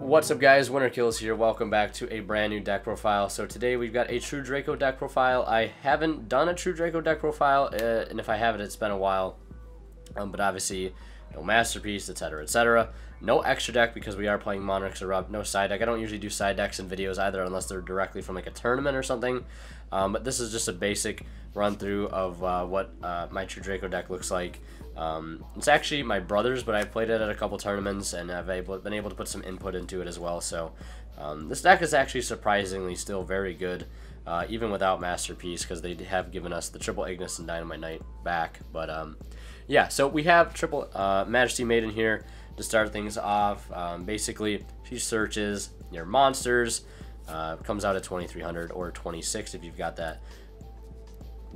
What's up guys, Winter Kills here, welcome back to a brand new deck profile. So today we've got a True Draco deck profile. I haven't done a True Draco deck profile, and if I haven't, it's been a while. But obviously, no Masterpiece, etc, etc. No extra deck because we are playing Monarchs Erupt, no side deck. I don't usually do side decks in videos either unless they're directly from like a tournament or something. But this is just a basic run through of what my True Draco deck looks like. It's actually my brother's, but I've played it at a couple tournaments and I've been able to put some input into it as well. So this deck is actually surprisingly still very good, even without Masterpiece, because they have given us the triple Ignis and Dynamite Knight back. But yeah, so we have triple Majesty Maiden here to start things off. Basically, she searches your monsters, comes out at 2300 or 26 if you've got that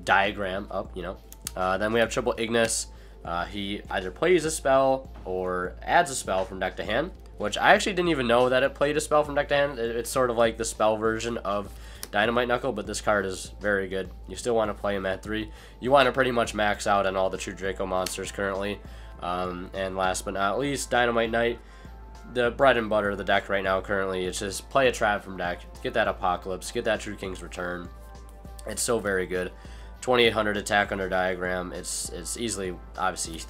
diagram up, you know. Then we have triple Ignis. He either plays a spell or adds a spell from deck to hand, which I actually didn't even know that it played a spell from deck to hand. It's sort of like the spell version of Dynamite Knuckle, but this card is very good. You still want to play him at 3. You want to pretty much max out on all the True Draco monsters currently. And last but not least, Dynamite Knight. The bread and butter of the deck right now currently, it's just play a trap from deck, get that Apocalypse, get that True King's Return. It's so very good. 2800 attack under diagram. It's easily, obviously,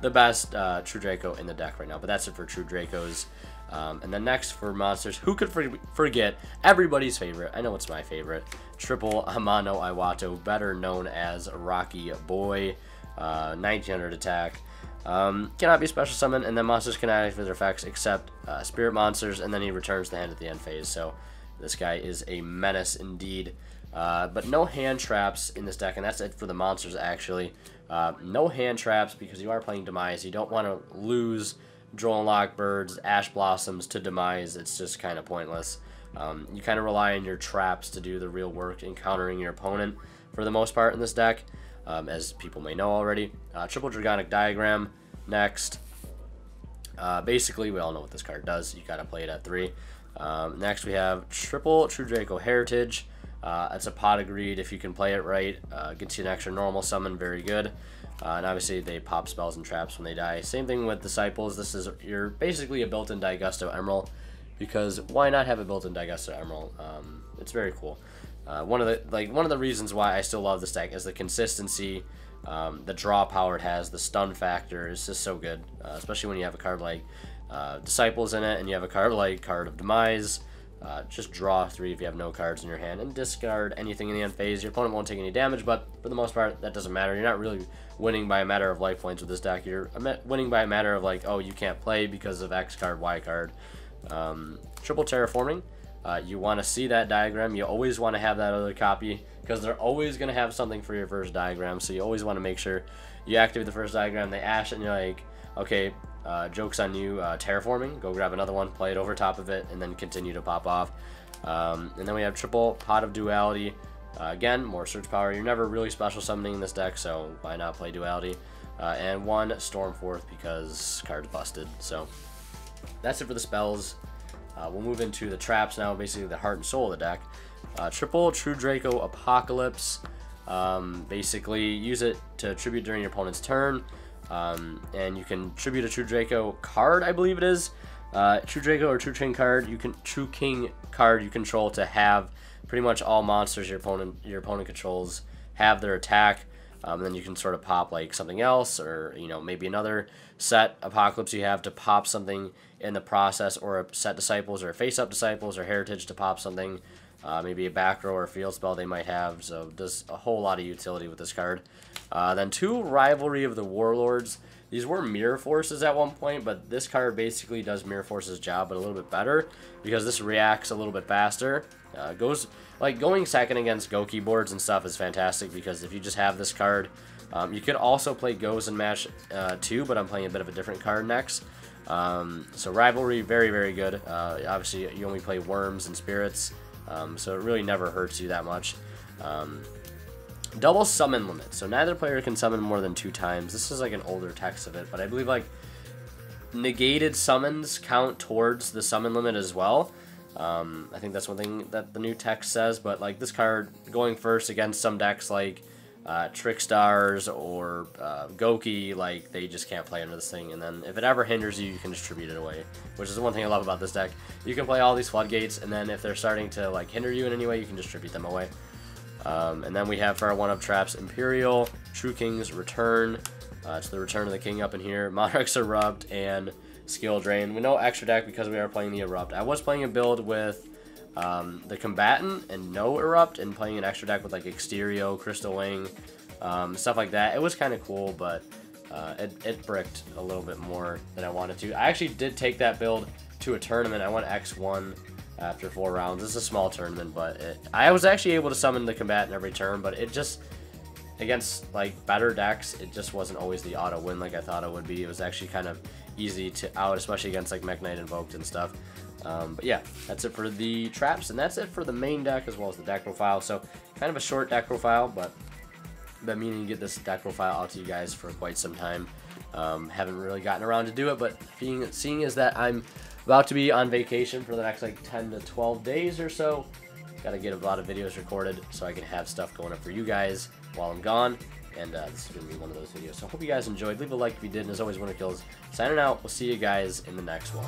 the best True Draco in the deck right now. But that's it for True Dracos. And then next for monsters, who could forget everybody's favorite? I know it's my favorite. Triple Amano Iwato, better known as Rocky Boy. 1900 attack. Cannot be special summoned, and then monsters can activate their effects except spirit monsters, and then he returns the hand at the end phase. So this guy is a menace indeed. But no hand traps in this deck, and that's it for the monsters actually. No hand traps because you are playing Demise. You don't want to lose Droll and Lockbirds, Ash Blossoms to Demise. It's just kind of pointless. You kind of rely on your traps to do the real work in countering your opponent for the most part in this deck, as people may know already. Triple Dragonic Diagram next. Basically, we all know what this card does. You got to play it at 3. Next, we have triple True Draco Heritage. It's a pot of greed if you can play it right. Gets you an extra normal summon, very good. And obviously they pop spells and traps when they die. Same thing with Disciples. This is you're basically a built-in Daigusto Emerald, because why not have a built-in Daigusto Emerald? It's very cool. One of the reasons why I still love this deck is the consistency, the draw power it has, the stun factor is just so good. Especially when you have a card like Disciples in it, and you have a card like Card of Demise. Just draw 3 if you have no cards in your hand, and discard anything in the end phase. Your opponent won't take any damage, but for the most part, that doesn't matter. You're not really winning by a matter of life points with this deck. You're winning by a matter of like, oh, you can't play because of X card, Y card. Triple Terraforming. You want to see that diagram. You always want to have that other copy, because they're always going to have something for your first diagram, so you always want to make sure you activate the first diagram. They ash it, and you're like, okay, joke's on you, terraforming, go grab another one, play it over top of it, and then continue to pop off. And then we have triple Pot of Duality. Again, more search power. You're never really special summoning in this deck, so why not play Duality? And 1 Stormforth because card's busted. So that's it for the spells. We'll move into the traps now, basically the heart and soul of the deck. Triple True Draco Apocalypse. Basically use it to tribute during your opponent's turn. And you can tribute a True Draco card, I believe it is. True Draco or True King card, True King card you control to have pretty much all monsters your opponent controls have their attack. And then you can sort of pop like something else, or maybe another set Apocalypse you have to pop something in the process, or a set Disciples or a face-up Disciples or Heritage to pop something. Maybe a back row or a field spell they might have, so does a whole lot of utility with this card. Then 2 Rivalry of the Warlords. These were Mirror Forces at one point, but this card basically does Mirror Force's job, but a little bit better, because this reacts a little bit faster. Going second against Go keyboards and stuff is fantastic, because if you just have this card, you could also play Goes in match 2, but I'm playing a bit of a different card next. So Rivalry, very, very good. Obviously, you only play Worms and Spirits, so it really never hurts you that much. Double summon limit, so neither player can summon more than 2 times. This is like an older text of it, but I believe like negated summons count towards the summon limit as well. I think that's one thing that the new text says, but like this card going first against some decks like Trickstars or Goki, like, they just can't play under this thing. And then if it ever hinders you, you can distribute it away, which is the one thing I love about this deck. You can play all these floodgates, and then if they're starting to like hinder you in any way, you can distribute them away. And then we have for our 1-up traps, Imperial, True King's Return. It's the Return of the King up in here, Monarch's Erupt, and Skill Drain. We know extra deck because we are playing the Erupt. I was playing a build with the Combatant and no Erupt, and playing an extra deck with like Exterio, Crystal Wing, stuff like that. It was kind of cool, but it bricked a little bit more than I wanted to. I actually did take that build to a tournament. I went X1 after 4 rounds. It's a small tournament, but I was actually able to summon the Combatant every turn, but it just, against like better decks, it just wasn't always the auto win like I thought it would be. It was actually kind of easy to out, especially against like Mech Knight Invoked and stuff. But yeah, that's it for the traps, and that's it for the main deck as well as the deck profile. So kind of a short deck profile, but I've been meaning to get this deck profile out to you guys for quite some time. Haven't really gotten around to do it, but seeing as that I'm about to be on vacation for the next like 10 to 12 days or so, got to get a lot of videos recorded so I can have stuff going up for you guys while I'm gone. And this is going to be one of those videos. So I hope you guys enjoyed. Leave a like if you did. And as always, Winter Kills signing out. We'll see you guys in the next one.